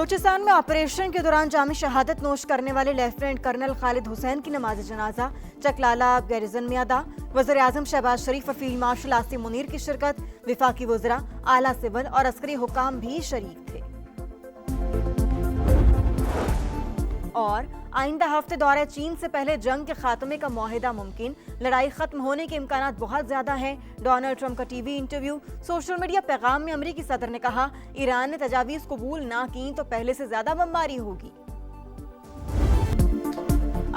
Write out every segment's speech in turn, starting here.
बलूचिस्तान में ऑपरेशन के दौरान जामी शहादत नोश करने वाले लेफ्टिनेंट कर्नल खालिद हुसैन की नमाज जनाजा चकलाला गैरिजन में अदा। वज़ीर आज़म शहबाज शरीफ और फील्ड मार्शल आसिम मुनीर की शिरकत, विफाकी वज़रा, आला सिविल और अस्करी हुकाम भी शरीक थे। और आइंदा हफ्ते दौरे चीन से पहले जंग के खात्मे का मुआहिदा मुमकिन, लड़ाई खत्म होने के इम्कानात बहुत ज्यादा हैं। डोनाल्ड ट्रंप का टीवी इंटरव्यू। सोशल मीडिया पैगाम में अमेरिकी सदर ने कहा, ईरान ने तजावीज कबूल ना की तो पहले से ज्यादा बमबारी होगी।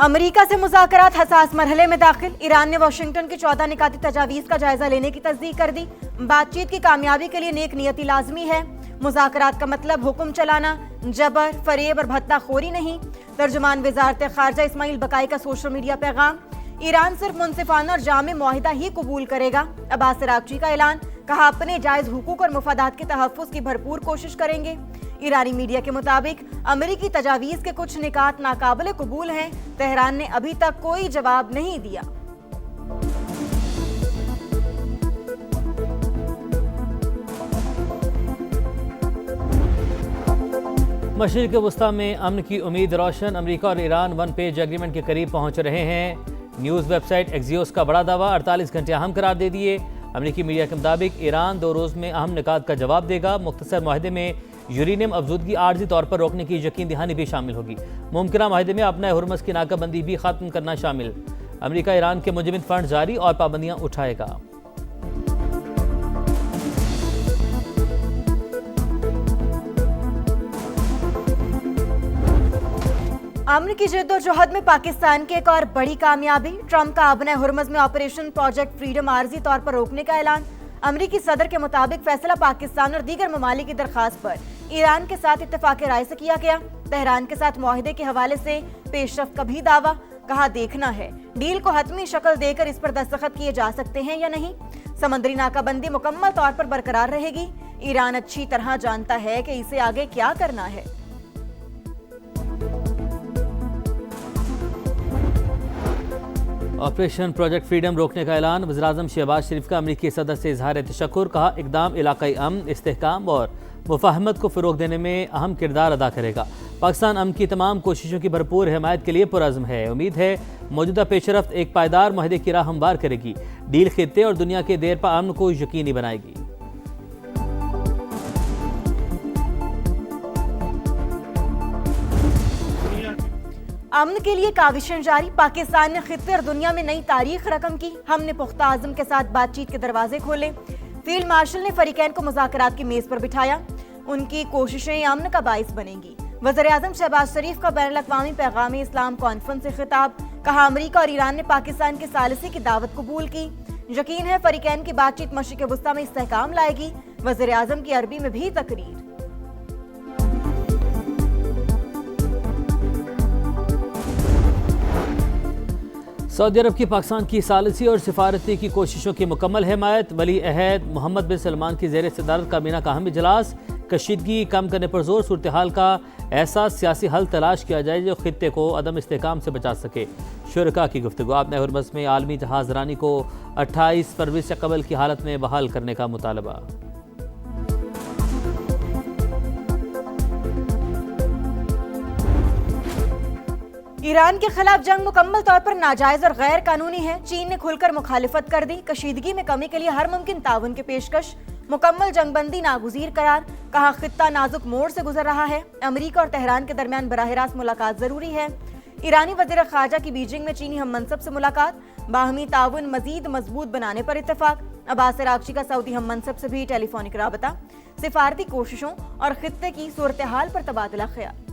अमेरिका से मुज़ाकरात हसास मरहले में दाखिल। ईरान ने वाशिंगटन की 14 निकाती तजावीज का जायजा लेने की तस्दीक कर दी। बातचीत की कामयाबी के लिए नेक नियति लाजमी है। मुज़ाकरात का मतलब हुक्म चलाना, जबर, फरेब और भत्ताखोरी नहीं। तर्जुमान वजारत खारजा इस्माइल बकाई का सोशल मीडिया पैगाम। ईरान सिर्फ मुनसिफाना और जामे मुआहिदा ही कबूल करेगा। अब्बास अरागची का ऐलान, कहा अपने जायज हुकूक और मुफादात के तहफ़्फ़ुज़ की भरपूर कोशिश करेंगे। ईरानी मीडिया के मुताबिक अमेरिकी तजावीज़ के कुछ निकात नाकाबिले कबूल हैं। तेहरान ने अभी तक कोई जवाब नहीं दिया। मशरिक़ वस्ता में अमन की उम्मीद रोशन। अमेरिका और ईरान वन पेज एग्रीमेंट के करीब पहुंच रहे हैं। न्यूज़ वेबसाइट एक्सियोस का बड़ा दावा, 48 घंटे अहम करार दे दिए। अमेरिकी मीडिया के मुताबिक ईरान 2 रोज़ में अहम निकात का जवाब देगा। मुख्तसर माहदे में यूरेनियम अफजूदगी आर्जी तौर पर रोकने की यकीन दहानी भी शामिल होगी। मुमकिन माहदे में अपना हुर्मस की नाकाबंदी भी खत्म करना शामिल। अमेरिका ईरान के मुजमिन फंड जारी और पाबंदियाँ उठाएगा। अमन की जद्दोजहद में पाकिस्तान की एक और बड़ी कामयाबी। ट्रंप का अपने हुर्मस में ऑपरेशन प्रोजेक्ट फ्रीडम आर्जी तौर पर रोकने का ऐलान। अमरीकी सदर के मुताबिक फैसला पाकिस्तान और दीगर ममालिक की दरखास्त पर ईरान के साथ इत्तेफाक राय से किया गया। तेहरान के साथ मुआहिदे के हवाले से पेशरफ्त का भी दावा। कहा, देखना है डील को हतमी शक्ल देकर इस पर दस्तखत किए जा सकते हैं या नहीं। समंदरी नाकाबंदी मुकम्मल तौर पर बरकरार रहेगी। ईरान अच्छी तरह जानता है कि इसे आगे क्या करना है। ऑपरेशन प्रोजेक्ट फ्रीडम रोकने का ऐलान। वज़ीर-ए-आज़म शहबाज शरीफ का अमेरिकी सदर से इजहार तशक्कुर। कहा, इक़दाम इलाक़ाई अमन, इस्तेहकाम और मुफ़ाहमत को फ़रोग़ देने में अहम किरदार अदा करेगा। पाकिस्तान अमन की तमाम कोशिशों की भरपूर हिमायत के लिए पुरअज़्म है। उम्मीद है मौजूदा पेशरफ्त एक पायदार मुआहदे की राह हमवार करेगी। डील खित्ते और दुनिया के देर पा अमन को यकीनी बनाएगी। अमन के लिए काविशें जारी। पाकिस्तान ने खित्ते और दुनिया में नई तारीख रकम की। हमने पुख्ता आज़म के साथ बातचीत के दरवाजे खोले। फील्ड मार्शल ने फरीकैन को मुज़ाकरात की मेज पर बिठाया। उनकी कोशिशें अमन का बाइस बनेंगी। वज़ीर आज़म शहबाज शरीफ का बैनुल अक़वामी पैगाम इस्लाम कॉन्फ्रेंस से खिताब। कहा, अमेरिका और ईरान ने पाकिस्तान के सालिसी की दावत कबूल की। यकीन है फरीकैन की बातचीत मशरिक़ वस्ता में इस्तेहकाम लाएगी। वज़ीर आज़म की अरबी में भी तकरीर। सऊदी अरब की पाकिस्तान की सालिसी और सिफारती की कोशिशों की मुकम्मल हिमायत। वली अहद मोहम्मद बिन सलमान की ज़ेर सदारत काबीना का अहम इजलास। कशीदगी कम करने पर जोर। सूरत हाल का ऐसा सियासी हल तलाश किया जाए जो खित्ते को अदम इस्तेहकाम से बचा सके। शुरका की गुफ्तगू। आपने हुर्मस में आलमी जहाज रानी को 28 फरवरी से कबल की हालत में बहाल करने का मुतालबा। ईरान के खिलाफ जंग मुकम्मल तौर पर नाजायज और गैर कानूनी है। चीन ने खुलकर मुखालिफत कर दी। कशीदगी में कमी के लिए हर मुमकिन ताउन की पेशकश। मुकम्मल जंगबंदी नागुज़ीर करार। कहा, खित्ता नाजुक मोड़ से गुजर रहा है। अमेरिका और तेहरान के दरमियान बराह रास्त मुलाकात जरूरी है। ईरानी वज़ीर खारजा की बीजिंग में चीनी हम मनसब से मुलाकात। बाहमी ताउन मजीद मजबूत बनाने पर इत्तेफाक। अब्बास अरागची का सऊदी हम मनसब से भी टेलीफोनिक राबता। सिफारती कोशिशों और खित्ते की सूरत हाल पर तबादला ख्याल।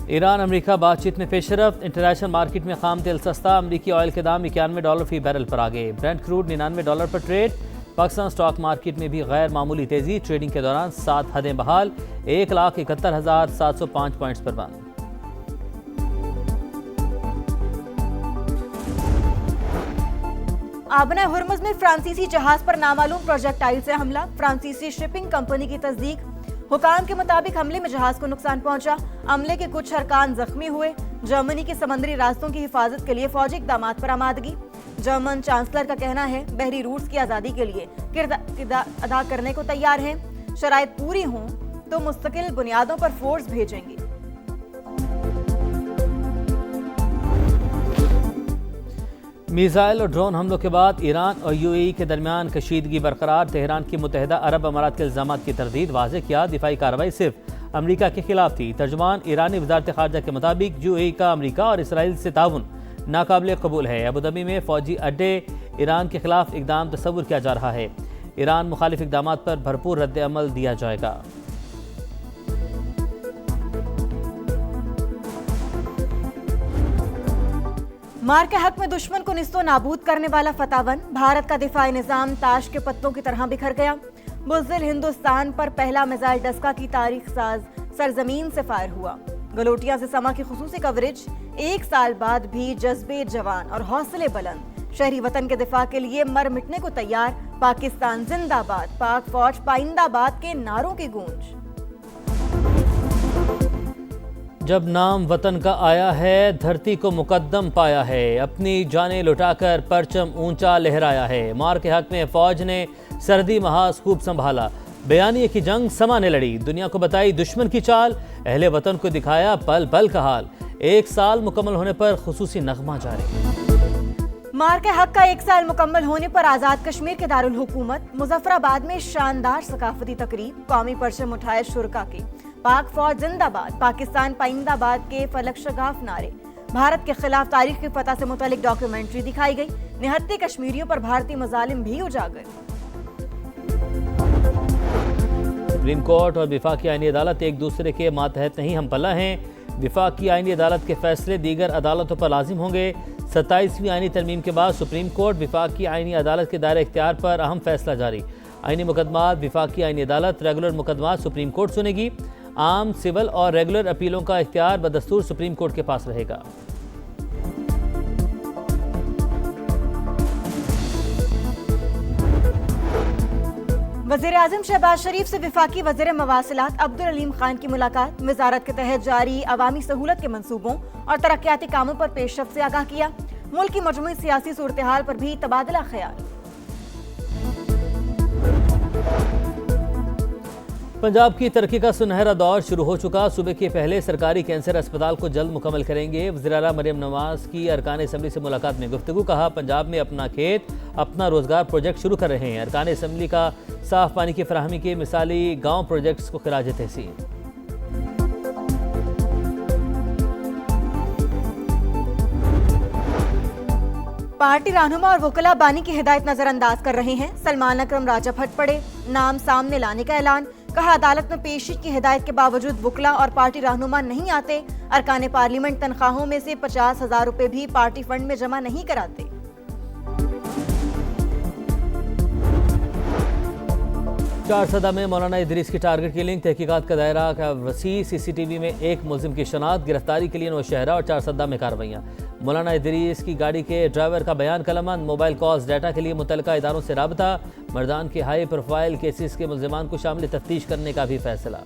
ईरान अमेरिका बातचीत में पेशरफ्त। इंटरनेशनल मार्केट में खाम तेल सस्ता। अमेरिकी ऑयल के दाम $91 फी बैरल पर आ गए। ब्रेंट क्रूड $99 पर ट्रेड। पाकिस्तान स्टॉक मार्केट में भी गैर मामूली तेजी। ट्रेडिंग के दौरान 7 हदें बहाल। 1,71,705 पॉइंट्स पर बंद। आबना हुर्मुज़ में फ्रांसीसी जहाज पर नामालूम प्रोजेक्टाइल से हमला। फ्रांसीसी शिपिंग कंपनी की तस्दीक। हुकाम के मुताबिक हमले में जहाज को नुकसान पहुंचा। अमले के कुछ अरकान जख्मी हुए। जर्मनी के समंदरी रास्तों की हिफाजत के लिए फौजी इक़दामात पर आमादगी। जर्मन चांसलर का कहना है बहरी रूस की आजादी के लिए किरदार अदा करने को तैयार हैं। शराइत पूरी हों तो मुस्तकिल बुनियादों पर फोर्स भेजेंगे। मिसाइल और ड्रोन हमलों के बाद ईरान और यूएई के दरमियान कशीदगी बरकरार। तेहरान की मुत्तहिदा अरब अमारात के इल्जामात की तरदीद। वाज़ेह किया दिफाई कार्रवाई सिर्फ अमरीका के खिलाफ थी। तर्जुमान ईरानी वजारत खारजा के मुताबिक यूएई का अमरीका और इसराइल से ताउन नाकाबिल कबूल है। अबूधाबी में फौजी अड्डे ईरान के खिलाफ इकदाम तस्वुर किया जा रहा है। ईरान मुखालिफ इकदामात पर भरपूर रद्द अमल दिया जाएगा। मार के हक में दुश्मन को निस्तो नाबूद करने वाला फतावन। भारत का दिफाई निजाम ताश के पत्तों की तरह बिखर गया। बुज़दिल हिंदुस्तान पर पहला मिसाइल डस्का की तारीख साज सरजमीन से फायर हुआ। गलोटिया से समा की खुसूसी कवरेज। 1 साल बाद भी जज्बे जवान और हौसले बुलंद। शहरी वतन के दिफा के लिए मर मिटने को तैयार। पाकिस्तान जिंदाबाद, पाक फौज पाइंदाबाद के नारों की गूंज। जब नाम वतन का आया है, धरती को मुकद्दम पाया है। अपनी जानें लुटाकर परचम ऊंचा लहराया है। मार के हक में फौज ने सर्दी महाज खूब संभाला। बयानिए की जंग समा ने लड़ी। दुनिया को बताई दुश्मन की चाल। अहले वतन को दिखाया पल पल का हाल। 1 साल मुकम्मल होने पर खुसूसी नगमा जारी। मार के हक का 1 साल मुकम्मल होने पर आजाद कश्मीर के दारुल हुकूमत मुजफ्फराबाद में शानदार सकाफती तकरीब। कौमी परचम उठाए शुरका की। पाक फौज जिंदाबाद, पाकिस्तान पाइंदाबाद के फलक शगाफ नारे। भारत के खिलाफ तारीख की फतह से मुतालिक डॉक्यूमेंट्री दिखाई गई। निहत्ते कश्मीरियों पर भारतीय मजालिम भी उजागर। सुप्रीम कोर्ट और विफाकी आईनी अदालत एक दूसरे के मातहत नहीं, हम पल्ला हैं। विफाकी आईनी अदालत के फैसले दीगर अदालतों पर लाजिम होंगे। 27वीं आईनी तरमीम के बाद सुप्रीम कोर्ट विफाकी आईनी अदालत के दायरे इख्तियार पर अहम फैसला जारी। आईनी मुकदमात विफाकी आईनी अदालत, रेगुलर मुकदमात सुप्रीम कोर्ट सुनेगी। आम, सिविल और रेगुलर अपीलों का इख्तियार बदस्तूर सुप्रीम कोर्ट के पास रहेगा। वज़ीर आज़म शहबाज शरीफ से विफाकी वज़ीर मवासिलात अब्दुल अलीम खान की मुलाकात। वजारत के तहत जारी अवामी सहूलत के मंसूबों और तरक्याती कामों पर पेशरफ से आगाह किया। मुल्क की मजमूई सियासी सूरत हाल पर भी तबादला ख्याल। पंजाब की तरक्की का सुनहरा दौर शुरू हो चुका। सूबे के पहले सरकारी कैंसर अस्पताल को जल्द मुकम्मल करेंगे। वज़ीर आला मरियम नवाज की अरकान असम्बली से मुलाकात में गुफ्तगू। कहा पंजाब में अपना खेत अपना रोजगार प्रोजेक्ट शुरू कर रहे हैं। अरकान असम्बली का साफ पानी की फराहमी के मिसाली गाँव प्रोजेक्ट्स को खिराज तहसीन। पार्टी रहनुमा और वकला बानी की हिदायत नजरअंदाज कर रहे हैं। सलमान अकरम राजा फट पड़े, नाम सामने लाने का ऐलान। कहा अदालत में पेशी की हिदायत के बावजूद वकला और पार्टी रहनुमा नहीं आते। अरकान पार्लियामेंट तनख्वाहों में से 50,000 रुपए भी पार्टी फंड में जमा नहीं कराते। चारसदा में मौलाना इदरीस की टारगेट किलिंग। तहकीकात का दायरा का वसी। सीसीटीवी में एक मुलजिम की शनाख्त। गिरफ्तारी के लिए नौशहरा और चारसदा में कार्रवाइयाँ। मौलाना इदरीस की गाड़ी के ड्राइवर का बयान कलमंद। मोबाइल कॉल्स डाटा के लिए मुतल्लिका इदारों से राबता। मर्दान के हाई प्रोफाइल केसेस के मुल्जिमान को शामिल तफ्तीश करने का भी फैसला।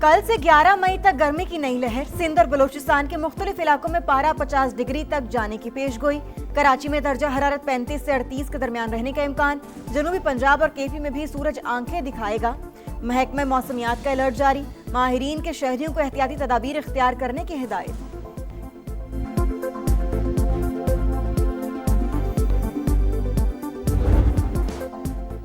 कल से 11 मई तक गर्मी की नई लहर। सिंध और बलोचिस्तान के मुख्तलिफ इलाकों में पारा 50 डिग्री तक जाने की पेशगोई। कराची में दर्जा हरारत 35 से 38 के दरमियान रहने का इम्कान। जनूबी पंजाब और केपी में भी सूरज आंखें दिखाएगा। महकमा मौसमियात का अलर्ट जारी। माहिरीन के शहरियों को एहतियाती तदाबीर इख्तियार करने की हिदायत।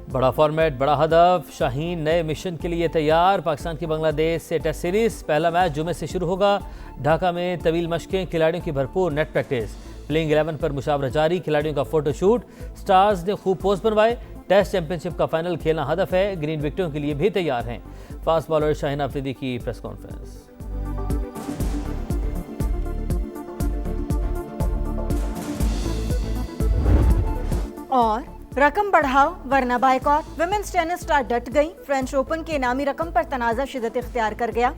बड़ा फॉर्मेट, बड़ा हदफ। शाहीन नए मिशन के लिए तैयार। पाकिस्तान की बांग्लादेश से टेस्ट सीरीज। पहला मैच जुमे से शुरू होगा। ढाका में तवील मशकें, खिलाड़ियों की भरपूर नेट प्रैक्टिस। प्लेइंग 11 पर मुशावरा जारी। खिलाड़ियों का फोटोशूट। स्टार्स ने खूब पोस्ट बनवाए। टेस्ट चैंपियनशिप का फाइनल खेलना हदफ है। ग्रीन विकेटों के लिए भी तैयार हैं। फास्ट बॉलर शाहीन अफरीदी की प्रेस कॉन्फ्रेंस। और रकम बढ़ाओ वरना बायकॉट। विमेंस टेनिस स्टार डट गई। फ्रेंच ओपन के इनामी रकम पर तनाज़ा शिद्दत इख्तियार कर गया।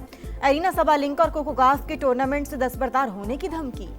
एरिना सबालेंका और कोको गॉफ के टूर्नामेंट से दस्तबरदार होने की धमकी।